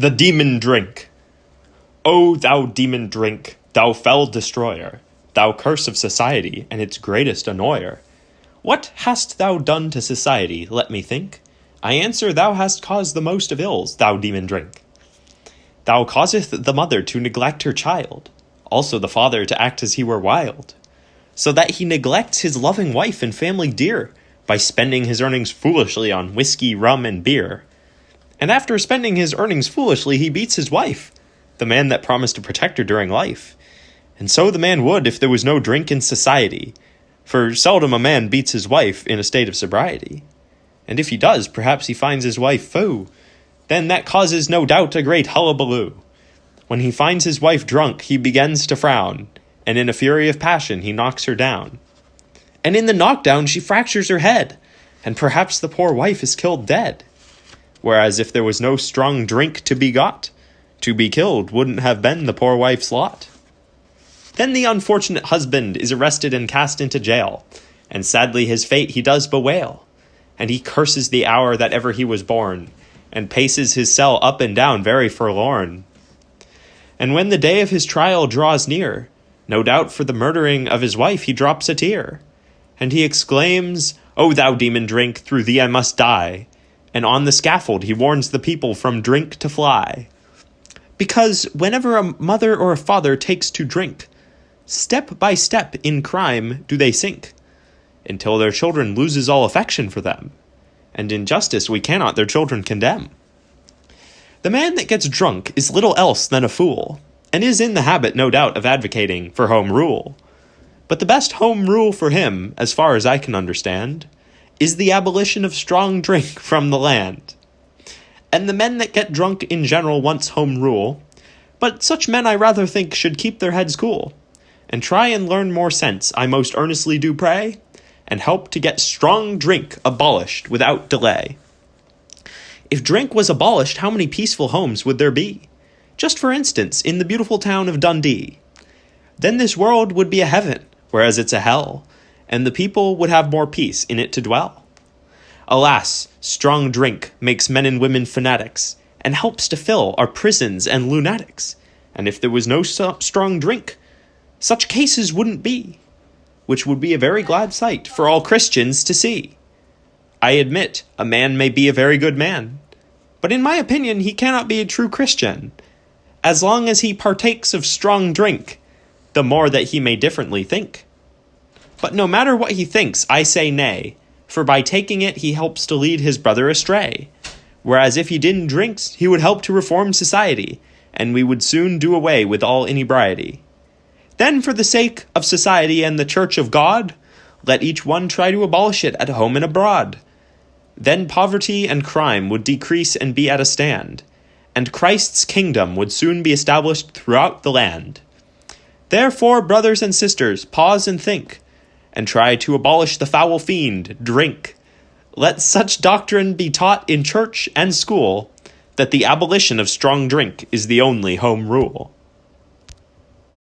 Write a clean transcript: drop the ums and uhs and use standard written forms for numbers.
The demon drink. O thou demon drink, thou fell destroyer, thou curse of society, and its greatest annoyer. What hast thou done to society, let me think? I answer, thou hast caused the most of ills, thou demon drink. Thou causeth the mother to neglect her child, also the father to act as he were wild, so that he neglects his loving wife and family dear, by spending his earnings foolishly on whiskey, rum, and beer. And after spending his earnings foolishly, he beats his wife, the man that promised to protect her during life. And so the man would if there was no drink in society, for seldom a man beats his wife in a state of sobriety. And if he does, perhaps he finds his wife foo, then that causes no doubt a great hullabaloo. When he finds his wife drunk, he begins to frown, and in a fury of passion he knocks her down. And in the knockdown she fractures her head, and perhaps the poor wife is killed dead. Whereas if there was no strong drink to be got, to be killed wouldn't have been the poor wife's lot. Then the unfortunate husband is arrested and cast into jail, and sadly his fate he does bewail. And he curses the hour that ever he was born, and paces his cell up and down very forlorn. And when the day of his trial draws near, no doubt for the murdering of his wife he drops a tear. And he exclaims, O thou demon drink, through thee I must die. And on the scaffold he warns the people from drink to fly. Because whenever a mother or a father takes to drink, step by step in crime do they sink, until their children loses all affection for them, and in justice we cannot their children condemn. The man that gets drunk is little else than a fool, and is in the habit, no doubt, of advocating for home rule. But the best home rule for him, as far as I can understand, is the abolition of strong drink from the land. And the men that get drunk in general wants home rule, but such men I rather think should keep their heads cool, and try and learn more sense, I most earnestly do pray, and help to get strong drink abolished without delay. If drink was abolished, how many peaceful homes would there be? Just for instance, in the beautiful town of Dundee. Then this world would be a heaven, whereas it's a hell, and the people would have more peace in it to dwell. Alas, strong drink makes men and women fanatics, and helps to fill our prisons and lunatics. And if there was no strong drink, such cases wouldn't be, which would be a very glad sight for all Christians to see. I admit, a man may be a very good man, but in my opinion he cannot be a true Christian, as long as he partakes of strong drink, the more that he may differently think. But no matter what he thinks, I say nay, for by taking it he helps to lead his brother astray. Whereas if he didn't drink, he would help to reform society, and we would soon do away with all inebriety. Then for the sake of society and the Church of God, let each one try to abolish it at home and abroad. Then poverty and crime would decrease and be at a stand, and Christ's kingdom would soon be established throughout the land. Therefore, brothers and sisters, pause and think, and try to abolish the foul fiend, drink. Let such doctrine be taught in church and school, that the abolition of strong drink is the only home rule.